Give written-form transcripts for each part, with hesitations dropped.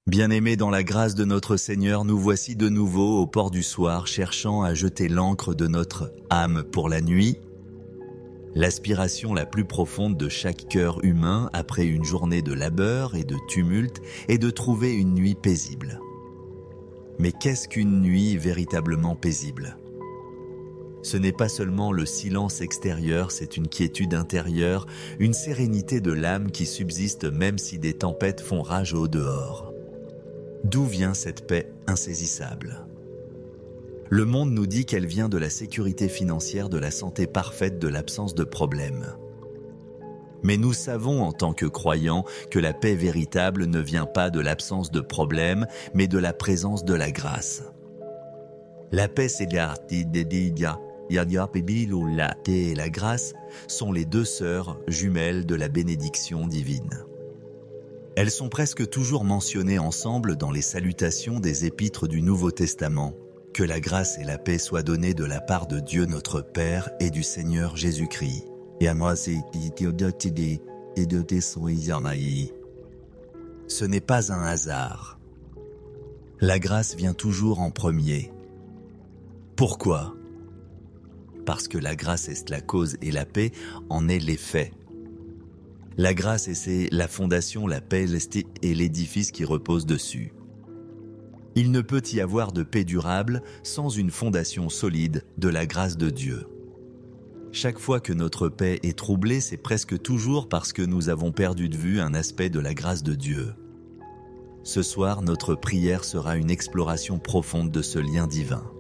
Bien-aimés dans la grâce de notre Seigneur, nous voici de nouveau au port du soir, cherchant à jeter l'ancre de notre âme pour la nuit. L'aspiration la plus profonde de chaque cœur humain après une journée de labeur et de tumulte est de trouver une nuit paisible. Mais qu'est-ce qu'une nuit véritablement paisible ? Ce n'est pas seulement le silence extérieur, c'est une quiétude intérieure, une sérénité de l'âme qui subsiste même si des tempêtes font rage au dehors. D'où vient cette paix insaisissable ? Le monde nous dit qu'elle vient de la sécurité financière, de la santé parfaite, de l'absence de problèmes. Mais nous savons en tant que croyants que la paix véritable ne vient pas de l'absence de problèmes, mais de la présence de la grâce. La paix, c'est et la grâce sont les deux sœurs jumelles de la bénédiction divine. Elles sont presque toujours mentionnées ensemble dans les salutations des épîtres du Nouveau Testament. Que la grâce et la paix soient données de la part de Dieu notre Père et du Seigneur Jésus-Christ. Ce n'est pas un hasard. La grâce vient toujours en premier. Pourquoi ? Parce que la grâce est la cause et la paix en est l'effet. La grâce c'est la fondation, la paix et l'édifice qui repose dessus. Il ne peut y avoir de paix durable sans une fondation solide de la grâce de Dieu. Chaque fois que notre paix est troublée, c'est presque toujours parce que nous avons perdu de vue un aspect de la grâce de Dieu. Ce soir, notre prière sera une exploration profonde de ce lien divin.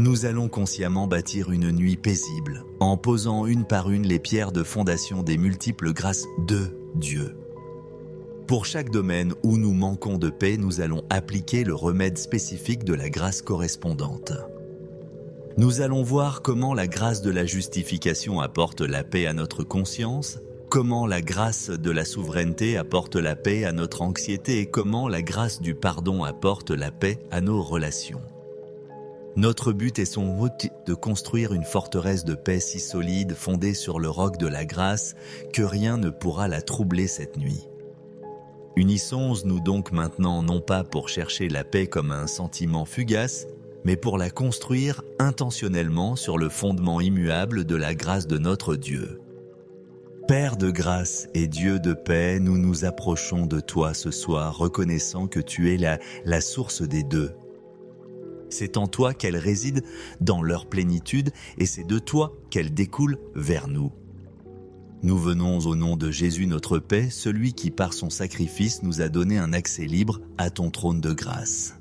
Nous allons consciemment bâtir une nuit paisible, en posant une par une les pierres de fondation des multiples grâces de Dieu. Pour chaque domaine où nous manquons de paix, nous allons appliquer le remède spécifique de la grâce correspondante. Nous allons voir comment la grâce de la justification apporte la paix à notre conscience, comment la grâce de la souveraineté apporte la paix à notre anxiété et comment la grâce du pardon apporte la paix à nos relations. Notre but est sans doute de construire une forteresse de paix si solide, fondée sur le roc de la grâce, que rien ne pourra la troubler cette nuit. Unissons-nous donc maintenant non pas pour chercher la paix comme un sentiment fugace, mais pour la construire intentionnellement sur le fondement immuable de la grâce de notre Dieu. Père de grâce et Dieu de paix, nous nous approchons de toi ce soir, reconnaissant que tu es la source des deux. C'est en toi qu'elles résident dans leur plénitude et c'est de toi qu'elles découlent vers nous. Nous venons au nom de Jésus notre paix, celui qui par son sacrifice nous a donné un accès libre à ton trône de grâce.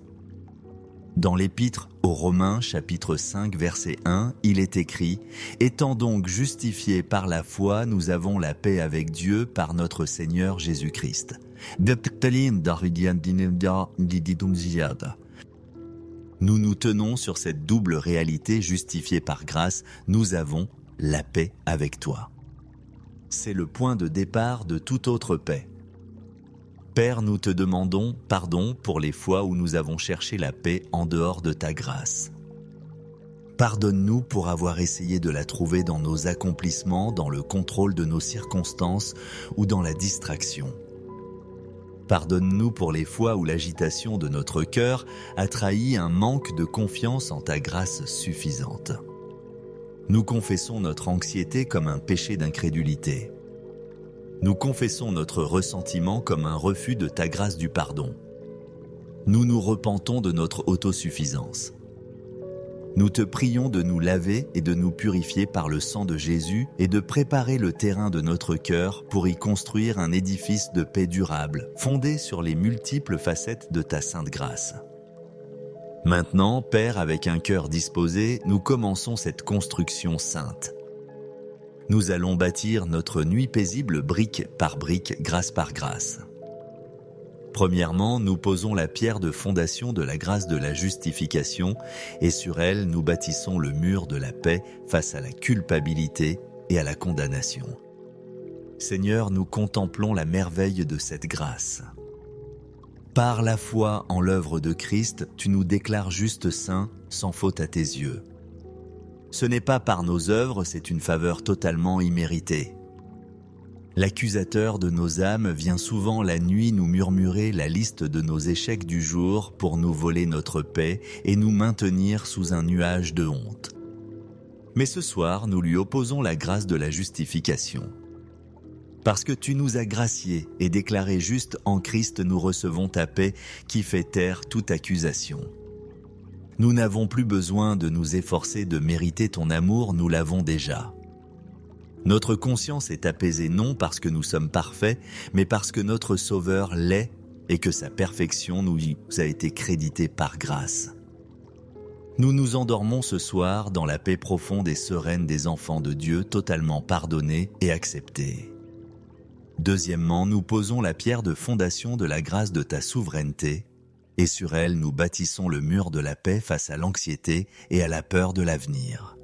Dans l'épître aux Romains, chapitre 5, verset 1, il est écrit « Étant donc justifiés par la foi, nous avons la paix avec Dieu par notre Seigneur Jésus-Christ. » Nous nous tenons sur cette double réalité justifiée par grâce, nous avons la paix avec toi. C'est le point de départ de toute autre paix. Père, nous te demandons pardon pour les fois où nous avons cherché la paix en dehors de ta grâce. Pardonne-nous pour avoir essayé de la trouver dans nos accomplissements, dans le contrôle de nos circonstances ou dans la distraction. Pardonne-nous pour les fois où l'agitation de notre cœur a trahi un manque de confiance en ta grâce suffisante. Nous confessons notre anxiété comme un péché d'incrédulité. Nous confessons notre ressentiment comme un refus de ta grâce du pardon. Nous nous repentons de notre autosuffisance. Nous te prions de nous laver et de nous purifier par le sang de Jésus et de préparer le terrain de notre cœur pour y construire un édifice de paix durable, fondé sur les multiples facettes de ta sainte grâce. Maintenant, Père, avec un cœur disposé, nous commençons cette construction sainte. Nous allons bâtir notre nuit paisible brique par brique, grâce par grâce. Premièrement, nous posons la pierre de fondation de la grâce de la justification et sur elle, nous bâtissons le mur de la paix face à la culpabilité et à la condamnation. Seigneur, nous contemplons la merveille de cette grâce. Par la foi en l'œuvre de Christ, tu nous déclares justes saints, sans faute à tes yeux. Ce n'est pas par nos œuvres, c'est une faveur totalement imméritée. L'accusateur de nos âmes vient souvent la nuit nous murmurer la liste de nos échecs du jour pour nous voler notre paix et nous maintenir sous un nuage de honte. Mais ce soir, nous lui opposons la grâce de la justification. Parce que tu nous as graciés et déclarés justes en Christ, nous recevons ta paix qui fait taire toute accusation. Nous n'avons plus besoin de nous efforcer de mériter ton amour, nous l'avons déjà. Notre conscience est apaisée non parce que nous sommes parfaits, mais parce que notre Sauveur l'est et que sa perfection nous a été créditée par grâce. Nous nous endormons ce soir dans la paix profonde et sereine des enfants de Dieu, totalement pardonnés et acceptés. Deuxièmement, nous posons la pierre de fondation de la grâce de ta souveraineté, et sur elle nous bâtissons le mur de la paix face à l'anxiété et à la peur de l'avenir.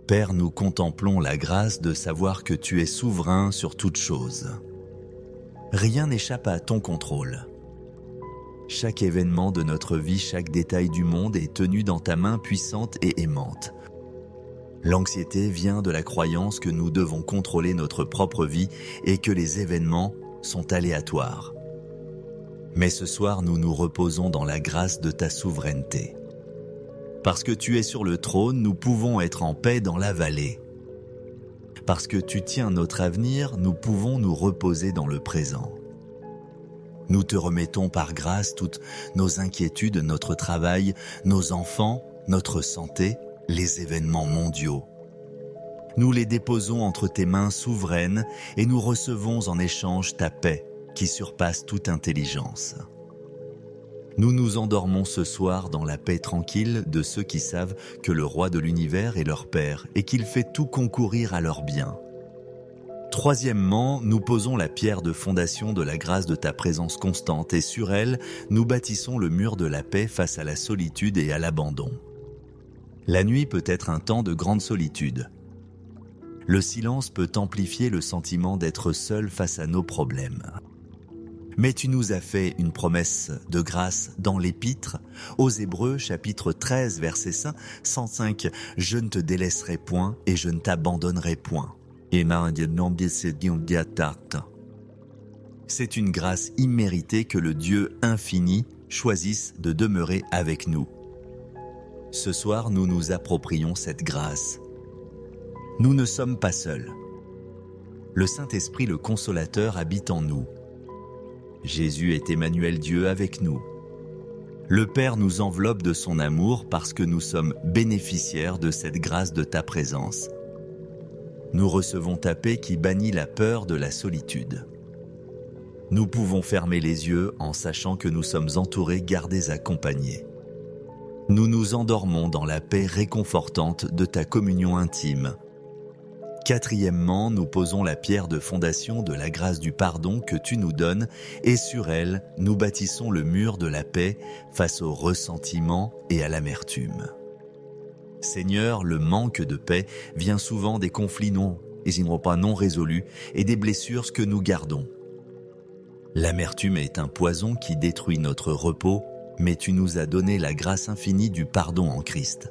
Père, nous contemplons la grâce de savoir que tu es souverain sur toutes choses. Rien n'échappe à ton contrôle. Chaque événement de notre vie, chaque détail du monde est tenu dans ta main puissante et aimante. L'anxiété vient de la croyance que nous devons contrôler notre propre vie et que les événements sont aléatoires. Mais ce soir, nous nous reposons dans la grâce de ta souveraineté. Parce que tu es sur le trône, nous pouvons être en paix dans la vallée. Parce que tu tiens notre avenir, nous pouvons nous reposer dans le présent. Nous te remettons par grâce toutes nos inquiétudes, notre travail, nos enfants, notre santé, les événements mondiaux. Nous les déposons entre tes mains souveraines et nous recevons en échange ta paix qui surpasse toute intelligence. Nous nous endormons ce soir dans la paix tranquille de ceux qui savent que le roi de l'univers est leur Père et qu'il fait tout concourir à leur bien. Troisièmement, nous posons la pierre de fondation de la grâce de ta présence constante et sur elle, nous bâtissons le mur de la paix face à la solitude et à l'abandon. La nuit peut être un temps de grande solitude. Le silence peut amplifier le sentiment d'être seul face à nos problèmes. Mais tu nous as fait une promesse de grâce dans l'Épître, aux Hébreux, chapitre 13, verset 105, « Je ne te délaisserai point et je ne t'abandonnerai point. » C'est une grâce imméritée que le Dieu infini choisisse de demeurer avec nous. Ce soir, nous nous approprions cette grâce. Nous ne sommes pas seuls. Le Saint-Esprit, le Consolateur, habite en nous. Jésus est Emmanuel, Dieu avec nous. Le Père nous enveloppe de son amour parce que nous sommes bénéficiaires de cette grâce de ta présence. Nous recevons ta paix qui bannit la peur de la solitude. Nous pouvons fermer les yeux en sachant que nous sommes entourés, gardés, accompagnés. Nous nous endormons dans la paix réconfortante de ta communion intime. Quatrièmement, nous posons la pierre de fondation de la grâce du pardon que tu nous donnes et sur elle, nous bâtissons le mur de la paix face au ressentiment et à l'amertume. Seigneur, le manque de paix vient souvent des conflits non résolus et des blessures que nous gardons. L'amertume est un poison qui détruit notre repos, mais tu nous as donné la grâce infinie du pardon en Christ.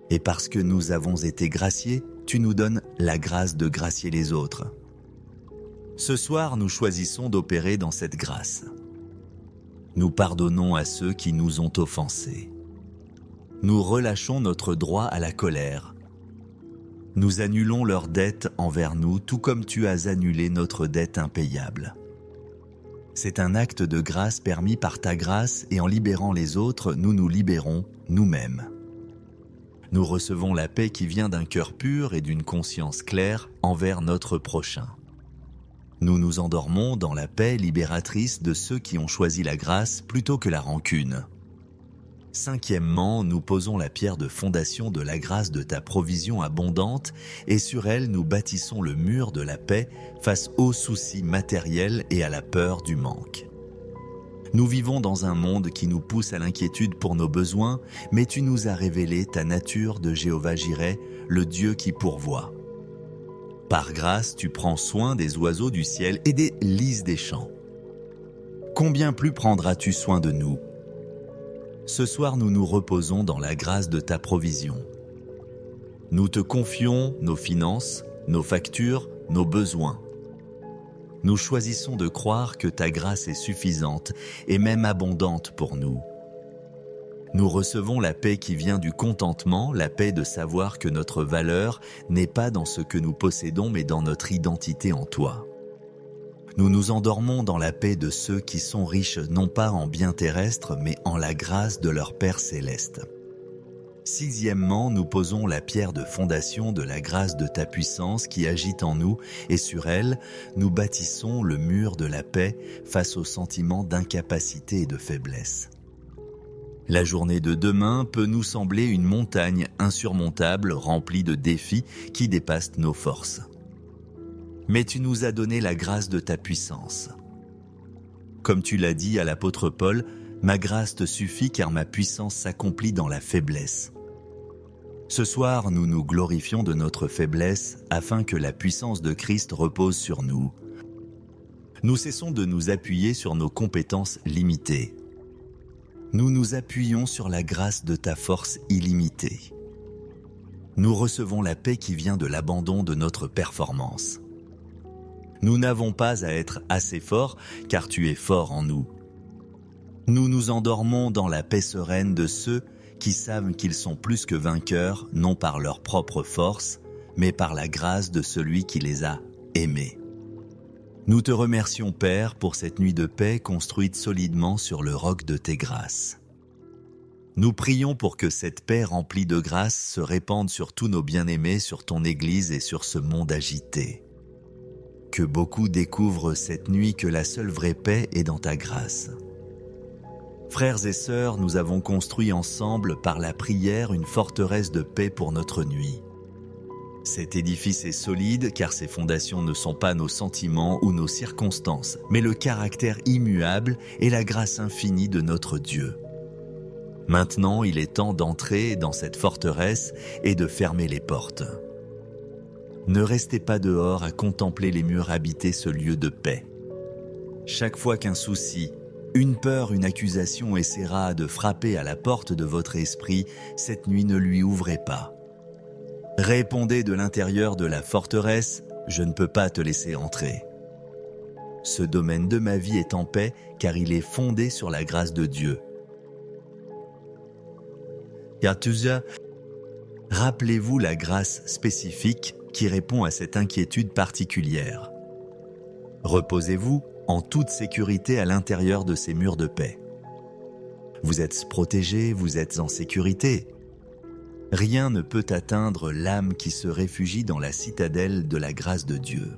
Et parce que nous avons été graciés, tu nous donnes la grâce de gracier les autres. Ce soir, nous choisissons d'opérer dans cette grâce. Nous pardonnons à ceux qui nous ont offensés. Nous relâchons notre droit à la colère. Nous annulons leurs dettes envers nous, tout comme tu as annulé notre dette impayable. C'est un acte de grâce permis par ta grâce et en libérant les autres, nous nous libérons nous-mêmes. Nous recevons la paix qui vient d'un cœur pur et d'une conscience claire envers notre prochain. Nous nous endormons dans la paix libératrice de ceux qui ont choisi la grâce plutôt que la rancune. Cinquièmement, nous posons la pierre de fondation de la grâce de ta provision abondante et sur elle nous bâtissons le mur de la paix face aux soucis matériels et à la peur du manque. Nous vivons dans un monde qui nous pousse à l'inquiétude pour nos besoins, mais tu nous as révélé ta nature de Jéhovah Jireh, le Dieu qui pourvoit. Par grâce, tu prends soin des oiseaux du ciel et des lys des champs. Combien plus prendras-tu soin de nous ? Ce soir, nous nous reposons dans la grâce de ta provision. Nous te confions nos finances, nos factures, nos besoins. Nous choisissons de croire que ta grâce est suffisante et même abondante pour nous. Nous recevons la paix qui vient du contentement, la paix de savoir que notre valeur n'est pas dans ce que nous possédons mais dans notre identité en toi. Nous nous endormons dans la paix de ceux qui sont riches non pas en biens terrestres mais en la grâce de leur Père céleste. Sixièmement, nous posons la pierre de fondation de la grâce de ta puissance qui agite en nous et sur elle, nous bâtissons le mur de la paix face au sentiment d'incapacité et de faiblesse. La journée de demain peut nous sembler une montagne insurmontable remplie de défis qui dépassent nos forces. Mais tu nous as donné la grâce de ta puissance. Comme tu l'as dit à l'apôtre Paul, ma grâce te suffit car ma puissance s'accomplit dans la faiblesse. Ce soir, nous nous glorifions de notre faiblesse afin que la puissance de Christ repose sur nous. Nous cessons de nous appuyer sur nos compétences limitées. Nous nous appuyons sur la grâce de ta force illimitée. Nous recevons la paix qui vient de l'abandon de notre performance. Nous n'avons pas à être assez forts car tu es fort en nous. Nous nous endormons dans la paix sereine de ceux qui savent qu'ils sont plus que vainqueurs, non par leur propre force, mais par la grâce de celui qui les a aimés. Nous te remercions, Père, pour cette nuit de paix construite solidement sur le roc de tes grâces. Nous prions pour que cette paix remplie de grâce se répande sur tous nos bien-aimés, sur ton Église et sur ce monde agité. Que beaucoup découvrent cette nuit que la seule vraie paix est dans ta grâce. Frères et sœurs, nous avons construit ensemble par la prière une forteresse de paix pour notre nuit. Cet édifice est solide car ses fondations ne sont pas nos sentiments ou nos circonstances, mais le caractère immuable et la grâce infinie de notre Dieu. Maintenant, il est temps d'entrer dans cette forteresse et de fermer les portes. Ne restez pas dehors à contempler les murs habiter ce lieu de paix. Chaque fois qu'un souci, une peur, une accusation essaiera de frapper à la porte de votre esprit, cette nuit ne lui ouvrez pas. Répondez de l'intérieur de la forteresse, je ne peux pas te laisser entrer. Ce domaine de ma vie est en paix car il est fondé sur la grâce de Dieu. Yatuza, rappelez-vous la grâce spécifique qui répond à cette inquiétude particulière. Reposez-vous en toute sécurité à l'intérieur de ces murs de paix. Vous êtes protégés, vous êtes en sécurité. Rien ne peut atteindre l'âme qui se réfugie dans la citadelle de la grâce de Dieu.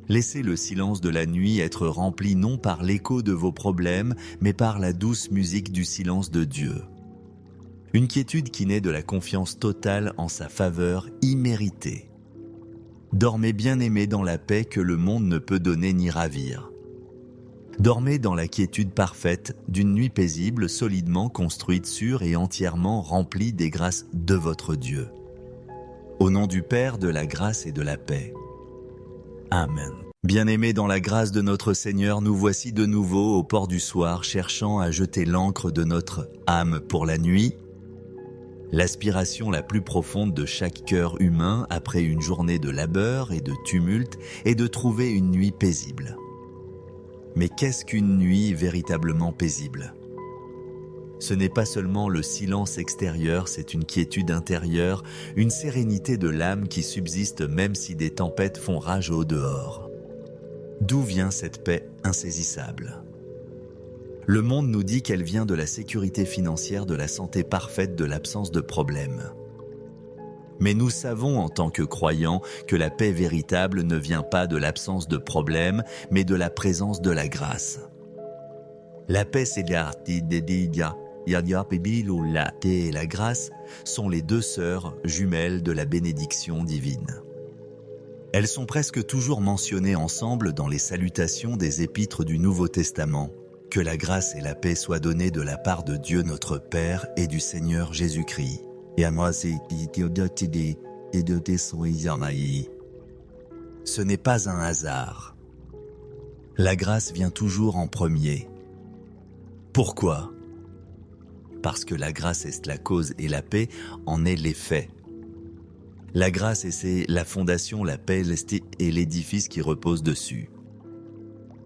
Laissez le silence de la nuit être rempli non par l'écho de vos problèmes, mais par la douce musique du silence de Dieu. Une quiétude qui naît de la confiance totale en sa faveur imméritée. Dormez bien-aimés dans la paix que le monde ne peut donner ni ravir. Dormez dans la quiétude parfaite d'une nuit paisible, solidement construite sur et entièrement remplie des grâces de votre Dieu. Au nom du Père, de la grâce et de la paix. Amen. Bien-aimés dans la grâce de notre Seigneur, nous voici de nouveau au port du soir, cherchant à jeter l'ancre de notre âme pour la nuit. L'aspiration la plus profonde de chaque cœur humain après une journée de labeur et de tumulte est de trouver une nuit paisible. Mais qu'est-ce qu'une nuit véritablement paisible ? Ce n'est pas seulement le silence extérieur, c'est une quiétude intérieure, une sérénité de l'âme qui subsiste même si des tempêtes font rage au dehors. D'où vient cette paix insaisissable ? Le monde nous dit qu'elle vient de la sécurité financière, de la santé parfaite, de l'absence de problèmes. Mais nous savons en tant que croyants que la paix véritable ne vient pas de l'absence de problèmes, mais de la présence de la grâce. La paix, c'est et la grâce sont les deux sœurs jumelles de la bénédiction divine. Elles sont presque toujours mentionnées ensemble dans les salutations des épîtres du Nouveau Testament. Que la grâce et la paix soient données de la part de Dieu notre Père et du Seigneur Jésus-Christ. Ce n'est pas un hasard. La grâce vient toujours en premier. Pourquoi ? Parce que la grâce est la cause et la paix en est l'effet. La grâce, c'est la fondation, la paix et l'édifice qui repose dessus.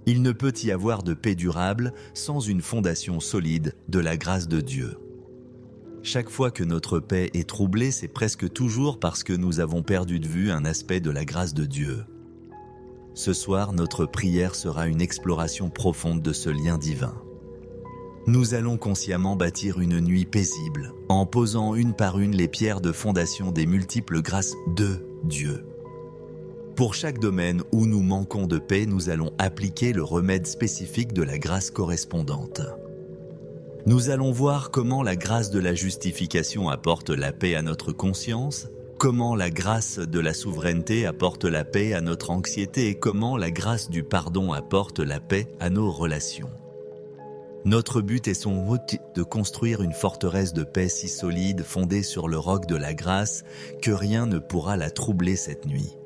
Il ne peut y avoir de paix durable sans une fondation solide de la grâce de Dieu. Chaque fois que notre paix est troublée, c'est presque toujours parce que nous avons perdu de vue un aspect de la grâce de Dieu. Ce soir, notre prière sera une exploration profonde de ce lien divin. Nous allons consciemment bâtir une nuit paisible, en posant une par une les pierres de fondation des multiples grâces de Dieu. Pour chaque domaine où nous manquons de paix, nous allons appliquer le remède spécifique de la grâce correspondante. Nous allons voir comment la grâce de la justification apporte la paix à notre conscience, comment la grâce de la souveraineté apporte la paix à notre anxiété et comment la grâce du pardon apporte la paix à nos relations. Notre but est sans doute de construire une forteresse de paix si solide, fondée sur le roc de la grâce, que rien ne pourra la troubler cette nuit.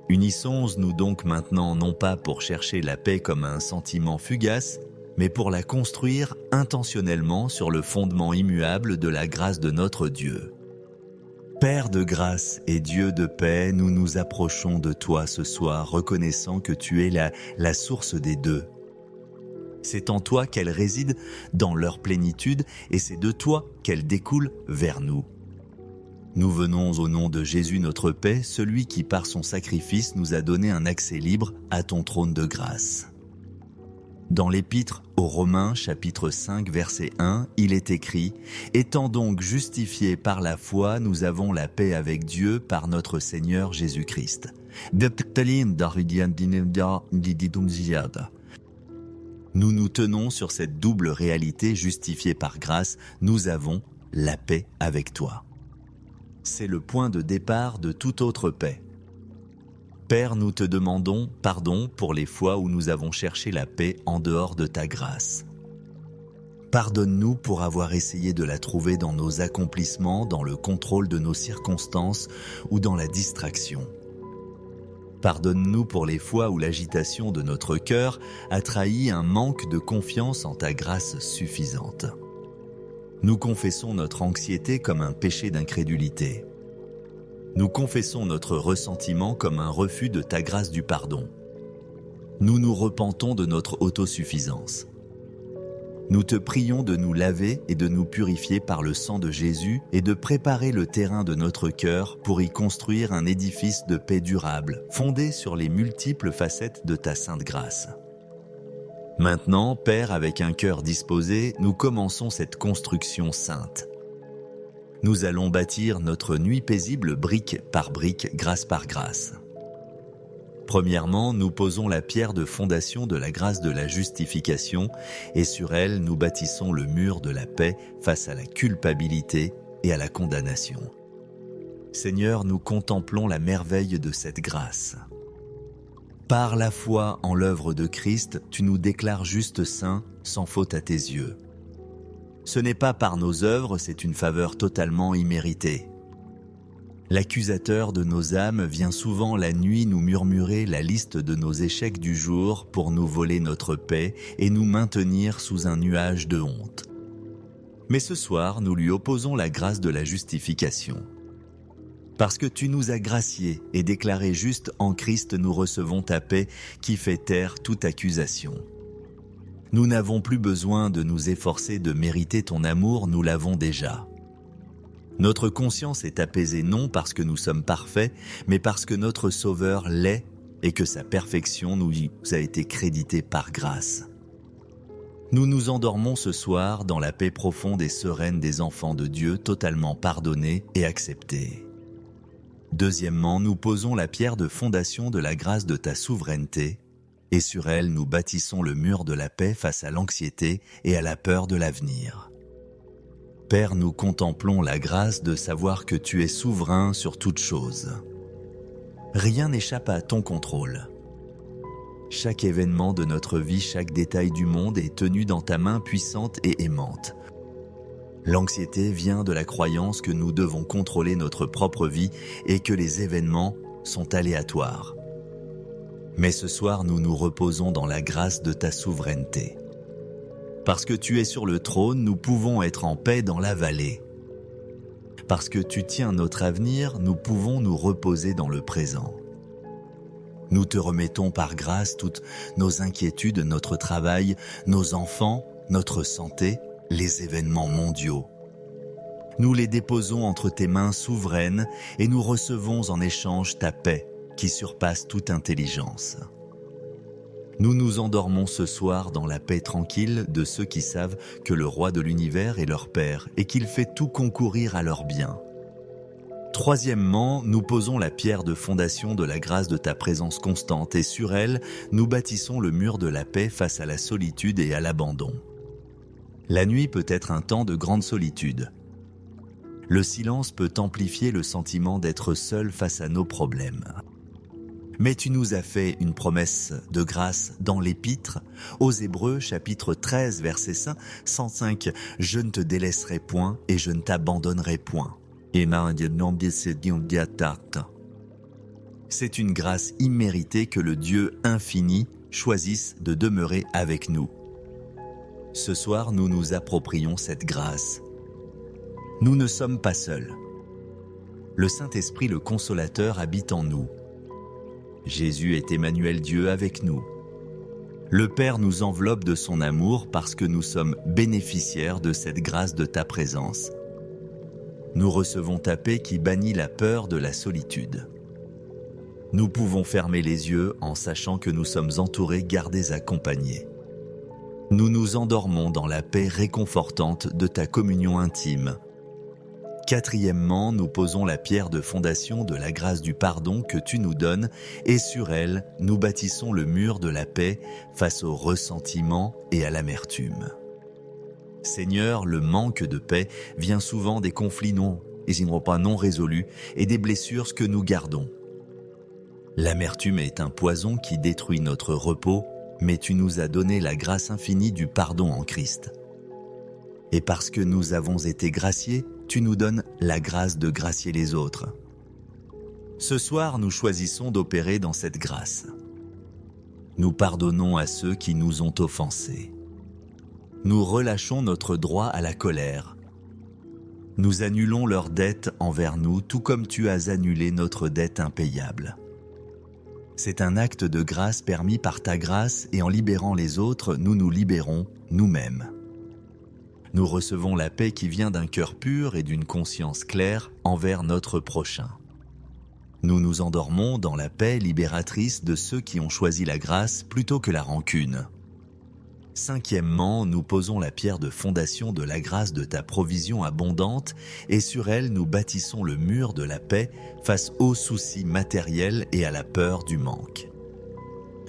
Unissons-nous donc maintenant non pas pour chercher la paix comme un sentiment fugace, mais pour la construire intentionnellement sur le fondement immuable de la grâce de notre Dieu. Père de grâce et Dieu de paix, nous nous approchons de toi ce soir, reconnaissant que tu es la source des deux. C'est en toi qu'elles résident dans leur plénitude et c'est de toi qu'elles découlent vers nous. Nous venons au nom de Jésus notre paix, celui qui par son sacrifice nous a donné un accès libre à ton trône de grâce. Dans l'Épître aux Romains, chapitre 5, verset 1, il est écrit « Étant donc justifiés par la foi, nous avons la paix avec Dieu par notre Seigneur Jésus-Christ. » Nous nous tenons sur cette double réalité justifiée par grâce, nous avons la paix avec toi. C'est le point de départ de toute autre paix. Père, nous te demandons pardon pour les fois où nous avons cherché la paix en dehors de ta grâce. Pardonne-nous pour avoir essayé de la trouver dans nos accomplissements, dans le contrôle de nos circonstances ou dans la distraction. Pardonne-nous pour les fois où l'agitation de notre cœur a trahi un manque de confiance en ta grâce suffisante. Nous confessons notre anxiété comme un péché d'incrédulité. Nous confessons notre ressentiment comme un refus de ta grâce du pardon. Nous nous repentons de notre autosuffisance. Nous te prions de nous laver et de nous purifier par le sang de Jésus et de préparer le terrain de notre cœur pour y construire un édifice de paix durable, fondé sur les multiples facettes de ta sainte grâce. Maintenant, Père, avec un cœur disposé, nous commençons cette construction sainte. Nous allons bâtir notre nuit paisible brique par brique, grâce par grâce. Premièrement, nous posons la pierre de fondation de la grâce de la justification et sur elle, nous bâtissons le mur de la paix face à la culpabilité et à la condamnation. Seigneur, nous contemplons la merveille de cette grâce. Par la foi en l'œuvre de Christ, tu nous déclares justes saints, sans faute à tes yeux. Ce n'est pas par nos œuvres, c'est une faveur totalement imméritée. L'accusateur de nos âmes vient souvent la nuit nous murmurer la liste de nos échecs du jour pour nous voler notre paix et nous maintenir sous un nuage de honte. Mais ce soir, nous lui opposons la grâce de la justification. Parce que tu nous as graciés et déclarés justes en Christ, nous recevons ta paix qui fait taire toute accusation. Nous n'avons plus besoin de nous efforcer de mériter ton amour, nous l'avons déjà. Notre conscience est apaisée non parce que nous sommes parfaits, mais parce que notre Sauveur l'est et que sa perfection nous a été créditée par grâce. Nous nous endormons ce soir dans la paix profonde et sereine des enfants de Dieu, totalement pardonnés et acceptés. Deuxièmement, nous posons la pierre de fondation de la grâce de ta souveraineté, et sur elle nous bâtissons le mur de la paix face à l'anxiété et à la peur de l'avenir. Père, nous contemplons la grâce de savoir que tu es souverain sur toute chose. Rien n'échappe à ton contrôle. Chaque événement de notre vie, chaque détail du monde est tenu dans ta main puissante et aimante. L'anxiété vient de la croyance que nous devons contrôler notre propre vie et que les événements sont aléatoires. Mais ce soir, nous nous reposons dans la grâce de ta souveraineté. Parce que tu es sur le trône, nous pouvons être en paix dans la vallée. Parce que tu tiens notre avenir, nous pouvons nous reposer dans le présent. Nous te remettons par grâce toutes nos inquiétudes, notre travail, nos enfants, notre santé, les événements mondiaux. Nous les déposons entre tes mains souveraines et nous recevons en échange ta paix qui surpasse toute intelligence. Nous nous endormons ce soir dans la paix tranquille de ceux qui savent que le roi de l'univers est leur Père et qu'il fait tout concourir à leur bien. Troisièmement, nous posons la pierre de fondation de la grâce de ta présence constante et sur elle, nous bâtissons le mur de la paix face à la solitude et à l'abandon. La nuit peut être un temps de grande solitude. Le silence peut amplifier le sentiment d'être seul face à nos problèmes. Mais tu nous as fait une promesse de grâce dans l'Épître, aux Hébreux, chapitre 13, verset 105, « Je ne te délaisserai point et je ne t'abandonnerai point. » C'est une grâce imméritée que le Dieu infini choisisse de demeurer avec nous. Ce soir, nous nous approprions cette grâce. Nous ne sommes pas seuls. Le Saint-Esprit, le Consolateur, habite en nous. Jésus est Emmanuel, Dieu avec nous. Le Père nous enveloppe de son amour parce que nous sommes bénéficiaires de cette grâce de ta présence. Nous recevons ta paix qui bannit la peur de la solitude. Nous pouvons fermer les yeux en sachant que nous sommes entourés, gardés, accompagnés. Nous nous endormons dans la paix réconfortante de ta communion intime. Quatrièmement, nous posons la pierre de fondation de la grâce du pardon que tu nous donnes et sur elle, nous bâtissons le mur de la paix face au ressentiment et à l'amertume. Seigneur, le manque de paix vient souvent des conflits non résolus et des blessures que nous gardons. L'amertume est un poison qui détruit notre repos, mais tu nous as donné la grâce infinie du pardon en Christ. Et parce que nous avons été graciés, tu nous donnes la grâce de gracier les autres. Ce soir, nous choisissons d'opérer dans cette grâce. Nous pardonnons à ceux qui nous ont offensés. Nous relâchons notre droit à la colère. Nous annulons leurs dettes envers nous, tout comme tu as annulé notre dette impayable. C'est un acte de grâce permis par ta grâce et en libérant les autres, nous nous libérons nous-mêmes. Nous recevons la paix qui vient d'un cœur pur et d'une conscience claire envers notre prochain. Nous nous endormons dans la paix libératrice de ceux qui ont choisi la grâce plutôt que la rancune. Cinquièmement, nous posons la pierre de fondation de la grâce de ta provision abondante et sur elle nous bâtissons le mur de la paix face aux soucis matériels et à la peur du manque.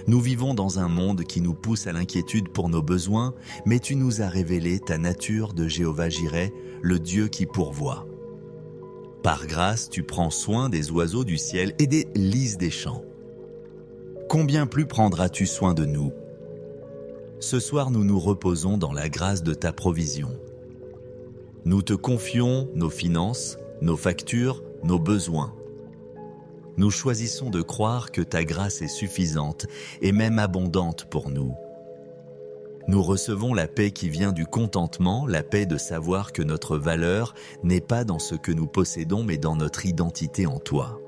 Nous vivons dans un monde qui nous pousse à l'inquiétude pour nos besoins, mais tu nous as révélé ta nature de Jéhovah Jireh, le Dieu qui pourvoit. Par grâce, tu prends soin des oiseaux du ciel et des lys des champs. Combien plus prendras-tu soin de nous ? Ce soir, nous nous reposons dans la grâce de ta provision. Nous te confions nos finances, nos factures, nos besoins. Nous choisissons de croire que ta grâce est suffisante et même abondante pour nous. Nous recevons la paix qui vient du contentement, la paix de savoir que notre valeur n'est pas dans ce que nous possédons mais dans notre identité en toi.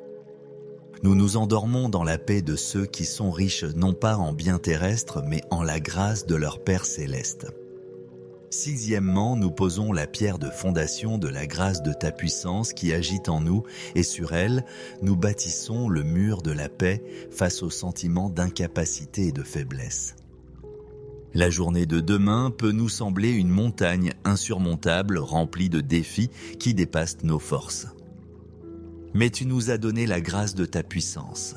Nous nous endormons dans la paix de ceux qui sont riches non pas en biens terrestres mais en la grâce de leur Père céleste. Sixièmement, nous posons la pierre de fondation de la grâce de ta puissance qui agite en nous et sur elle, nous bâtissons le mur de la paix face aux sentiments d'incapacité et de faiblesse. La journée de demain peut nous sembler une montagne insurmontable remplie de défis qui dépassent nos forces. Mais tu nous as donné la grâce de ta puissance.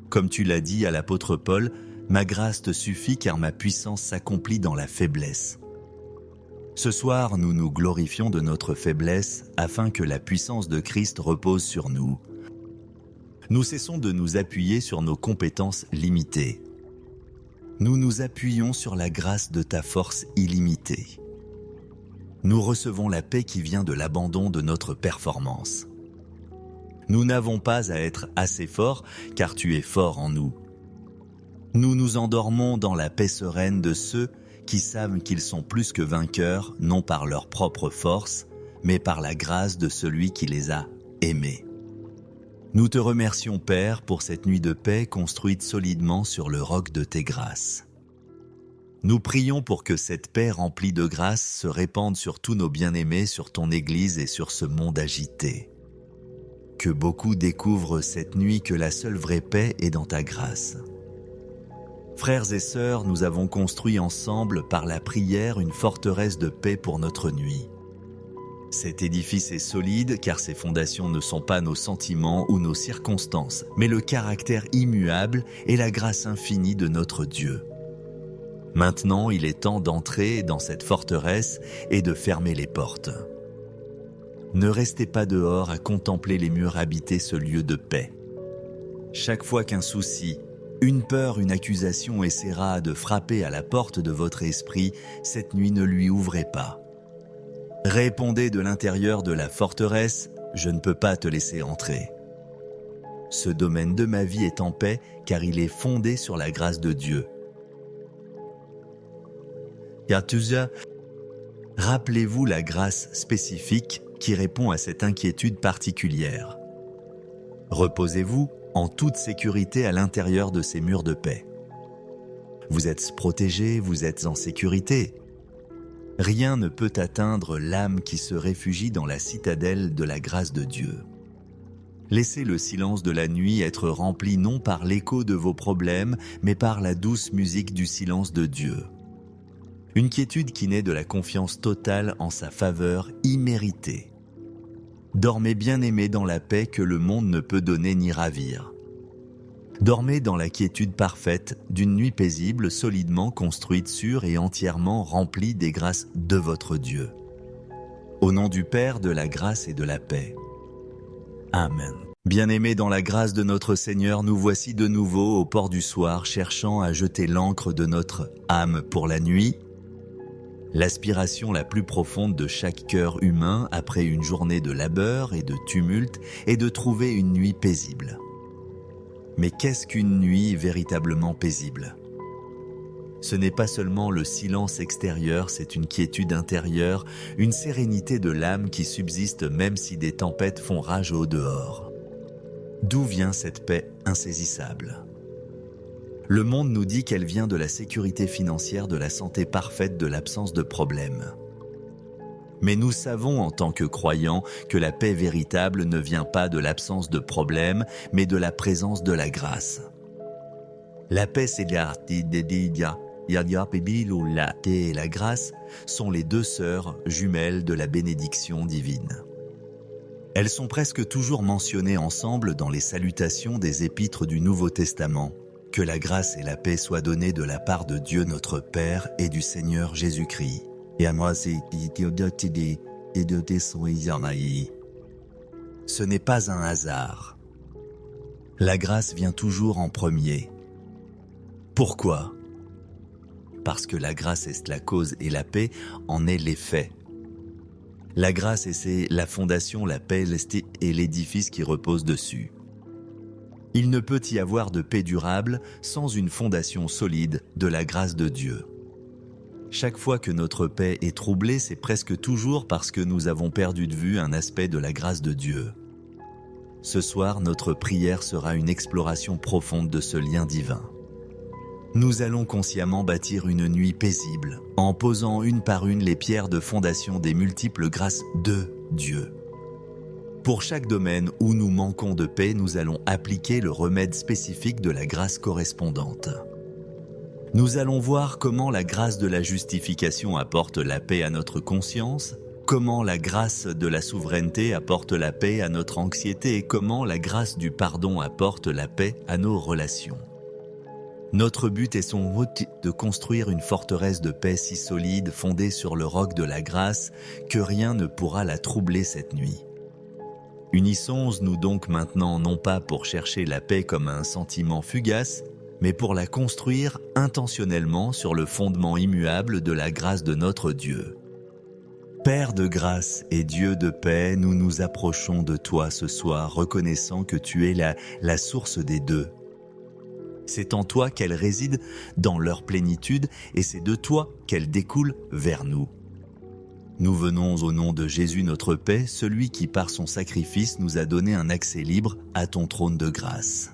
Comme tu l'as dit à l'apôtre Paul, ma grâce te suffit car ma puissance s'accomplit dans la faiblesse. Ce soir, nous nous glorifions de notre faiblesse afin que la puissance de Christ repose sur nous. Nous cessons de nous appuyer sur nos compétences limitées. Nous nous appuyons sur la grâce de ta force illimitée. Nous recevons la paix qui vient de l'abandon de notre performance. Nous n'avons pas à être assez forts car tu es fort en nous. Nous nous endormons dans la paix sereine de ceux qui savent qu'ils sont plus que vainqueurs, non par leur propre force, mais par la grâce de celui qui les a aimés. Nous te remercions, Père, pour cette nuit de paix construite solidement sur le roc de tes grâces. Nous prions pour que cette paix remplie de grâce se répande sur tous nos bien-aimés, sur ton Église et sur ce monde agité. Que beaucoup découvrent cette nuit que la seule vraie paix est dans ta grâce. Frères et sœurs, nous avons construit ensemble par la prière une forteresse de paix pour notre nuit. Cet édifice est solide car ses fondations ne sont pas nos sentiments ou nos circonstances, mais le caractère immuable et la grâce infinie de notre Dieu. Maintenant, il est temps d'entrer dans cette forteresse et de fermer les portes. Ne restez pas dehors à contempler les murs habiter ce lieu de paix. Chaque fois qu'un souci, une peur, une accusation essaiera de frapper à la porte de votre esprit, cette nuit ne lui ouvrez pas. Répondez de l'intérieur de la forteresse, je ne peux pas te laisser entrer. Ce domaine de ma vie est en paix car il est fondé sur la grâce de Dieu. Yatuza, rappelez-vous la grâce spécifique qui répond à cette inquiétude particulière. Reposez-vous en toute sécurité à l'intérieur de ces murs de paix. Vous êtes protégés, vous êtes en sécurité. Rien ne peut atteindre l'âme qui se réfugie dans la citadelle de la grâce de Dieu. Laissez le silence de la nuit être rempli non par l'écho de vos problèmes, mais par la douce musique du silence de Dieu. Une quiétude qui naît de la confiance totale en sa faveur imméritée. Dormez bien-aimés dans la paix que le monde ne peut donner ni ravir. Dormez dans la quiétude parfaite d'une nuit paisible, solidement construite sur et entièrement remplie des grâces de votre Dieu. Au nom du Père, de la grâce et de la paix. Amen. Bien-aimés dans la grâce de notre Seigneur, nous voici de nouveau au port du soir, cherchant à jeter l'ancre de notre âme pour la nuit. L'aspiration la plus profonde de chaque cœur humain après une journée de labeur et de tumulte est de trouver une nuit paisible. Mais qu'est-ce qu'une nuit véritablement paisible ? Ce n'est pas seulement le silence extérieur, c'est une quiétude intérieure, une sérénité de l'âme qui subsiste même si des tempêtes font rage au dehors. D'où vient cette paix insaisissable ? Le monde nous dit qu'elle vient de la sécurité financière, de la santé parfaite, de l'absence de problèmes. Mais nous savons en tant que croyants que la paix véritable ne vient pas de l'absence de problèmes, mais de la présence de la grâce. La paix, c'est et la grâce sont les deux sœurs jumelles de la bénédiction divine. Elles sont presque toujours mentionnées ensemble dans les salutations des épîtres du Nouveau Testament. Que la grâce et la paix soient données de la part de Dieu notre Père et du Seigneur Jésus-Christ. Ce n'est pas un hasard. La grâce vient toujours en premier. Pourquoi ? Parce que la grâce est la cause et la paix en est l'effet. La grâce est la fondation, la paix est l'édifice qui repose dessus. Il ne peut y avoir de paix durable sans une fondation solide de la grâce de Dieu. Chaque fois que notre paix est troublée, c'est presque toujours parce que nous avons perdu de vue un aspect de la grâce de Dieu. Ce soir, notre prière sera une exploration profonde de ce lien divin. Nous allons consciemment bâtir une nuit paisible, en posant une par une les pierres de fondation des multiples grâces de Dieu. Pour chaque domaine où nous manquons de paix, nous allons appliquer le remède spécifique de la grâce correspondante. Nous allons voir comment la grâce de la justification apporte la paix à notre conscience, comment la grâce de la souveraineté apporte la paix à notre anxiété et comment la grâce du pardon apporte la paix à nos relations. Notre but est de construire une forteresse de paix si solide, fondée sur le roc de la grâce, que rien ne pourra la troubler cette nuit. Unissons-nous donc maintenant non pas pour chercher la paix comme un sentiment fugace, mais pour la construire intentionnellement sur le fondement immuable de la grâce de notre Dieu. Père de grâce et Dieu de paix, nous nous approchons de toi ce soir, reconnaissant que tu es la source des deux. C'est en toi qu'elles résident dans leur plénitude et c'est de toi qu'elles découlent vers nous. Nous venons au nom de Jésus notre paix, celui qui par son sacrifice nous a donné un accès libre à ton trône de grâce.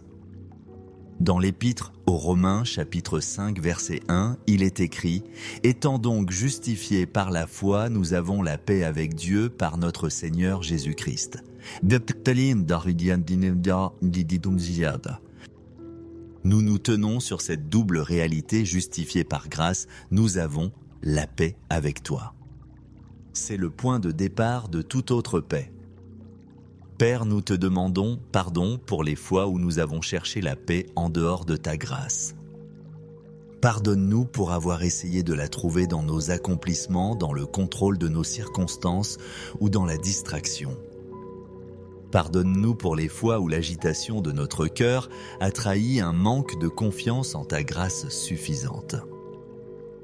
Dans l'Épître aux Romains, chapitre 5, verset 1, il est écrit « Étant donc justifiés par la foi, nous avons la paix avec Dieu par notre Seigneur Jésus-Christ. » Nous nous tenons sur cette double réalité justifiée par grâce, nous avons la paix avec toi. C'est le point de départ de toute autre paix. Père, nous te demandons pardon pour les fois où nous avons cherché la paix en dehors de ta grâce. Pardonne-nous pour avoir essayé de la trouver dans nos accomplissements, dans le contrôle de nos circonstances ou dans la distraction. Pardonne-nous pour les fois où l'agitation de notre cœur a trahi un manque de confiance en ta grâce suffisante.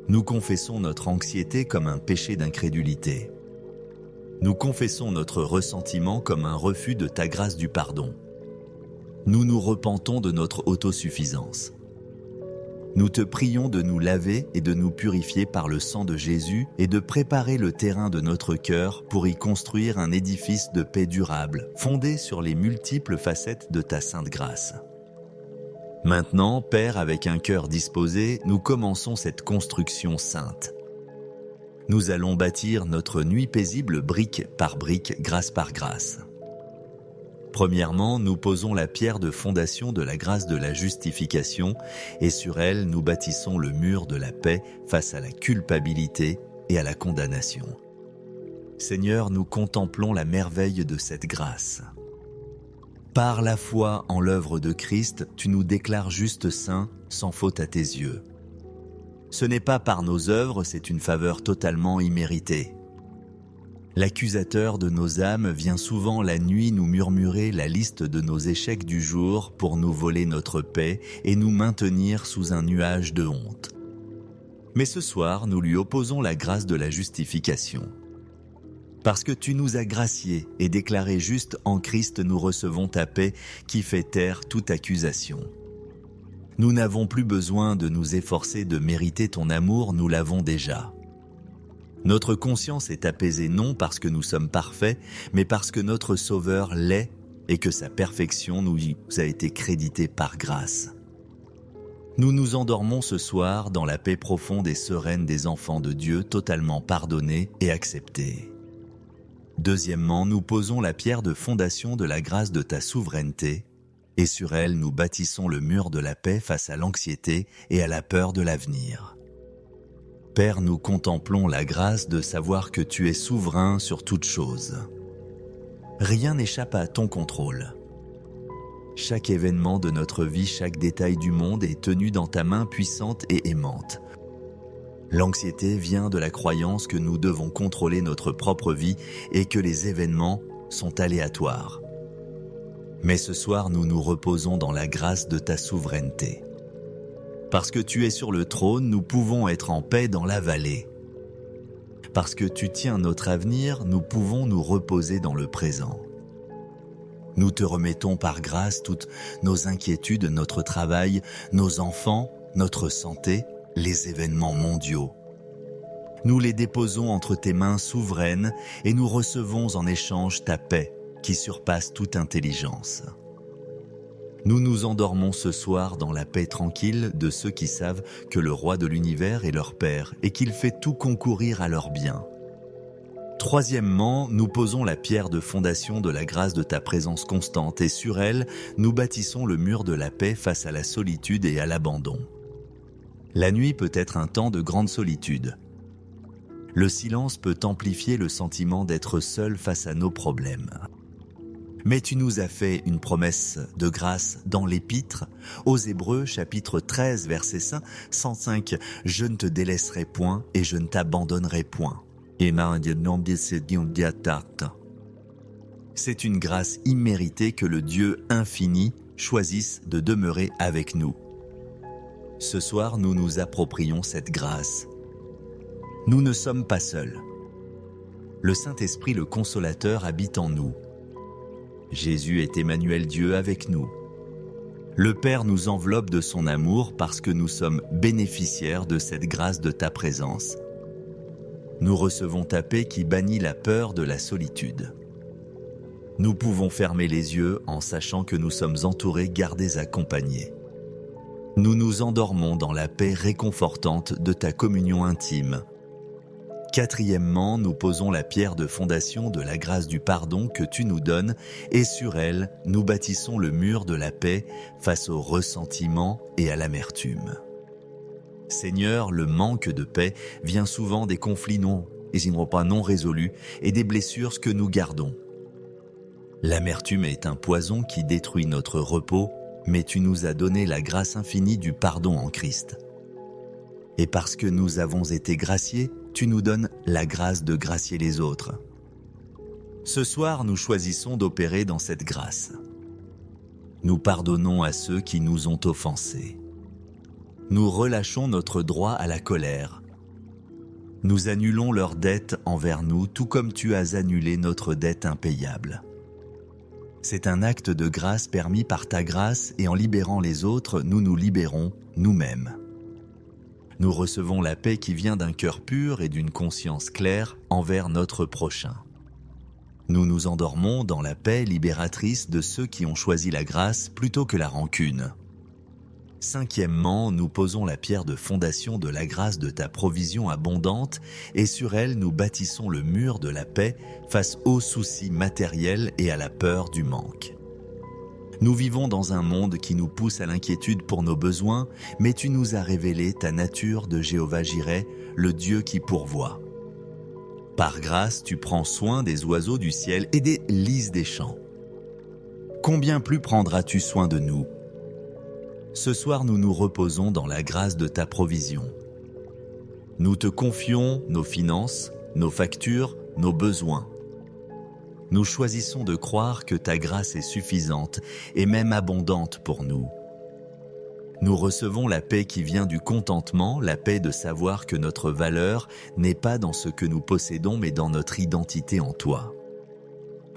Nous confessons notre anxiété comme un péché d'incrédulité. Nous confessons notre ressentiment comme un refus de ta grâce du pardon. Nous nous repentons de notre autosuffisance. Nous te prions de nous laver et de nous purifier par le sang de Jésus et de préparer le terrain de notre cœur pour y construire un édifice de paix durable, fondé sur les multiples facettes de ta sainte grâce. Maintenant, Père, avec un cœur disposé, nous commençons cette construction sainte. Nous allons bâtir notre nuit paisible brique par brique, grâce par grâce. Premièrement, nous posons la pierre de fondation de la grâce de la justification et sur elle, nous bâtissons le mur de la paix face à la culpabilité et à la condamnation. Seigneur, nous contemplons la merveille de cette grâce. Par la foi en l'œuvre de Christ, tu nous déclares justes saints, sans faute à tes yeux. Ce n'est pas par nos œuvres, c'est une faveur totalement imméritée. L'accusateur de nos âmes vient souvent la nuit nous murmurer la liste de nos échecs du jour pour nous voler notre paix et nous maintenir sous un nuage de honte. Mais ce soir, nous lui opposons la grâce de la justification. Parce que tu nous as graciés et déclarés justes en Christ, nous recevons ta paix qui fait taire toute accusation. Nous n'avons plus besoin de nous efforcer de mériter ton amour, nous l'avons déjà. Notre conscience est apaisée non parce que nous sommes parfaits, mais parce que notre Sauveur l'est et que sa perfection nous a été créditée par grâce. Nous nous endormons ce soir dans la paix profonde et sereine des enfants de Dieu, totalement pardonnés et acceptés. Deuxièmement, nous posons la pierre de fondation de la grâce de ta souveraineté, et sur elle nous bâtissons le mur de la paix face à l'anxiété et à la peur de l'avenir. Père, nous contemplons la grâce de savoir que tu es souverain sur toutes choses. Rien n'échappe à ton contrôle. Chaque événement de notre vie, chaque détail du monde est tenu dans ta main puissante et aimante. L'anxiété vient de la croyance que nous devons contrôler notre propre vie et que les événements sont aléatoires. Mais ce soir, nous nous reposons dans la grâce de ta souveraineté. Parce que tu es sur le trône, nous pouvons être en paix dans la vallée. Parce que tu tiens notre avenir, nous pouvons nous reposer dans le présent. Nous te remettons par grâce toutes nos inquiétudes, notre travail, nos enfants, notre santé, les événements mondiaux. Nous les déposons entre tes mains souveraines et nous recevons en échange ta paix qui surpasse toute intelligence. Nous nous endormons ce soir dans la paix tranquille de ceux qui savent que le roi de l'univers est leur Père et qu'il fait tout concourir à leur bien. Troisièmement, nous posons la pierre de fondation de la grâce de ta présence constante et sur elle, nous bâtissons le mur de la paix face à la solitude et à l'abandon. La nuit peut être un temps de grande solitude. Le silence peut amplifier le sentiment d'être seul face à nos problèmes. Mais tu nous as fait une promesse de grâce dans l'Épître, aux Hébreux, chapitre 13, verset 105, « Je ne te délaisserai point et je ne t'abandonnerai point. » C'est une grâce imméritée que le Dieu infini choisisse de demeurer avec nous. Ce soir, nous nous approprions cette grâce. Nous ne sommes pas seuls. Le Saint-Esprit, le Consolateur, habite en nous. Jésus est Emmanuel, Dieu avec nous. Le Père nous enveloppe de son amour parce que nous sommes bénéficiaires de cette grâce de ta présence. nous recevons ta paix qui bannit la peur de la solitude. Nous pouvons fermer les yeux en sachant que nous sommes entourés, gardés, accompagnés. Nous nous endormons dans la paix réconfortante de ta communion intime. Quatrièmement, nous posons la pierre de fondation de la grâce du pardon que tu nous donnes et sur elle, nous bâtissons le mur de la paix face au ressentiment et à l'amertume. Seigneur, le manque de paix vient souvent des conflits non résolus et des blessures que nous gardons. L'amertume est un poison qui détruit notre repos, mais tu nous as donné la grâce infinie du pardon en Christ. Et parce que nous avons été graciés, tu nous donnes la grâce de gracier les autres. Ce soir, nous choisissons d'opérer dans cette grâce. Nous pardonnons à ceux qui nous ont offensés. Nous relâchons notre droit à la colère. Nous annulons leurs dettes envers nous, tout comme tu as annulé notre dette impayable. C'est un acte de grâce permis par ta grâce et en libérant les autres, nous nous libérons nous-mêmes. Nous recevons la paix qui vient d'un cœur pur et d'une conscience claire envers notre prochain. Nous nous endormons dans la paix libératrice de ceux qui ont choisi la grâce plutôt que la rancune. Cinquièmement, nous posons la pierre de fondation de la grâce de ta provision abondante et sur elle nous bâtissons le mur de la paix face aux soucis matériels et à la peur du manque. Nous vivons dans un monde qui nous pousse à l'inquiétude pour nos besoins, mais tu nous as révélé ta nature de Jéhovah-Jireh, le Dieu qui pourvoit. Par grâce, tu prends soin des oiseaux du ciel et des lys des champs. Combien plus prendras-tu soin de nous ? Ce soir, nous nous reposons dans la grâce de ta provision. Nous te confions nos finances, nos factures, nos besoins. Nous choisissons de croire que ta grâce est suffisante et même abondante pour nous. Nous recevons la paix qui vient du contentement, la paix de savoir que notre valeur n'est pas dans ce que nous possédons mais dans notre identité en toi.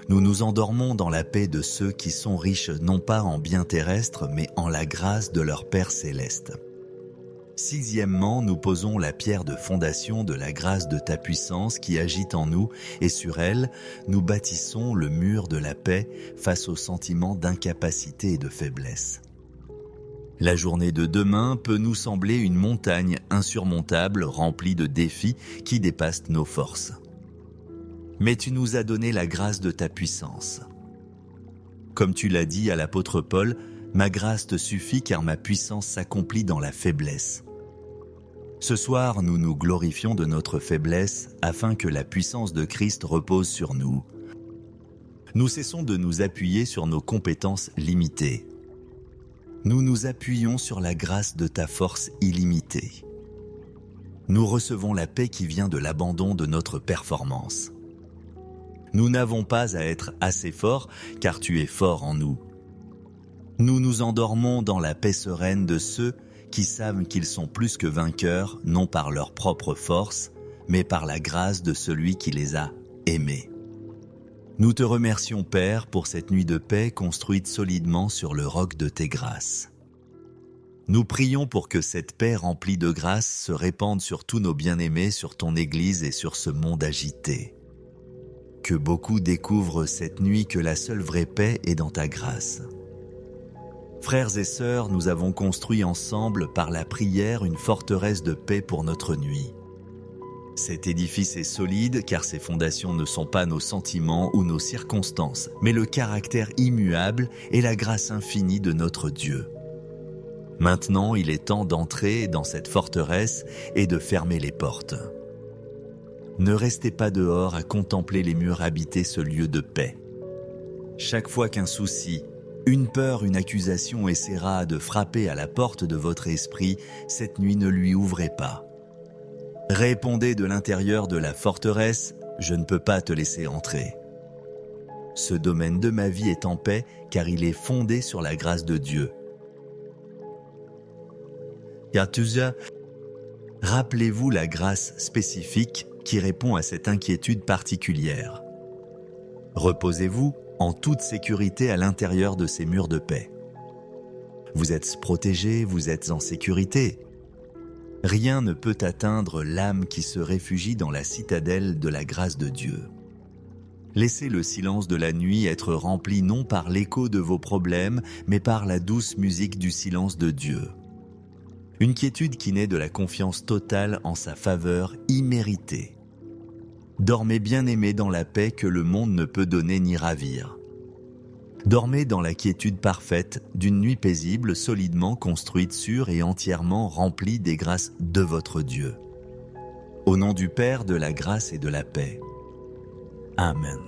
Nous nous endormons dans la paix de ceux qui sont riches non pas en biens terrestres mais en la grâce de leur Père céleste. Sixièmement, nous posons la pierre de fondation de la grâce de ta puissance qui agite en nous et sur elle, nous bâtissons le mur de la paix face aux sentiments d'incapacité et de faiblesse. La journée de demain peut nous sembler une montagne insurmontable remplie de défis qui dépassent nos forces. Mais tu nous as donné la grâce de ta puissance. Comme tu l'as dit à l'apôtre Paul, ma grâce te suffit car ma puissance s'accomplit dans la faiblesse. Ce soir, nous nous glorifions de notre faiblesse afin que la puissance de Christ repose sur nous. Nous cessons de nous appuyer sur nos compétences limitées. Nous nous appuyons sur la grâce de ta force illimitée. Nous recevons la paix qui vient de l'abandon de notre performance. Nous n'avons pas à être assez forts, car tu es fort en nous. Nous nous endormons dans la paix sereine de ceux qui savent qu'ils sont plus que vainqueurs, non par leur propre force, mais par la grâce de celui qui les a aimés. Nous te remercions, Père, pour cette nuit de paix construite solidement sur le roc de tes grâces. Nous prions pour que cette paix remplie de grâce se répande sur tous nos bien-aimés, sur ton Église et sur ce monde agité. Que beaucoup découvrent cette nuit que la seule vraie paix est dans ta grâce. Frères et sœurs, nous avons construit ensemble par la prière une forteresse de paix pour notre nuit. Cet édifice est solide car ses fondations ne sont pas nos sentiments ou nos circonstances, mais le caractère immuable et la grâce infinie de notre Dieu. Maintenant, il est temps d'entrer dans cette forteresse et de fermer les portes. Ne restez pas dehors à contempler les murs habiter ce lieu de paix. Chaque fois qu'un souci, une peur, une accusation essaiera de frapper à la porte de votre esprit, cette nuit ne lui ouvrez pas. Répondez de l'intérieur de la forteresse, je ne peux pas te laisser entrer. Ce domaine de ma vie est en paix car il est fondé sur la grâce de Dieu. Yatuza, rappelez-vous la grâce spécifique qui répond à cette inquiétude particulière. Reposez-vous en toute sécurité à l'intérieur de ces murs de paix. Vous êtes protégés, vous êtes en sécurité. Rien ne peut atteindre l'âme qui se réfugie dans la citadelle de la grâce de Dieu. Laissez le silence de la nuit être rempli non par l'écho de vos problèmes, mais par la douce musique du silence de Dieu. Une quiétude qui naît de la confiance totale en sa faveur imméritée. Dormez bien-aimés dans la paix que le monde ne peut donner ni ravir. Dormez dans la quiétude parfaite d'une nuit paisible, solidement construite sur et entièrement remplie des grâces de votre Dieu. Au nom du Père, de la grâce et de la paix. Amen.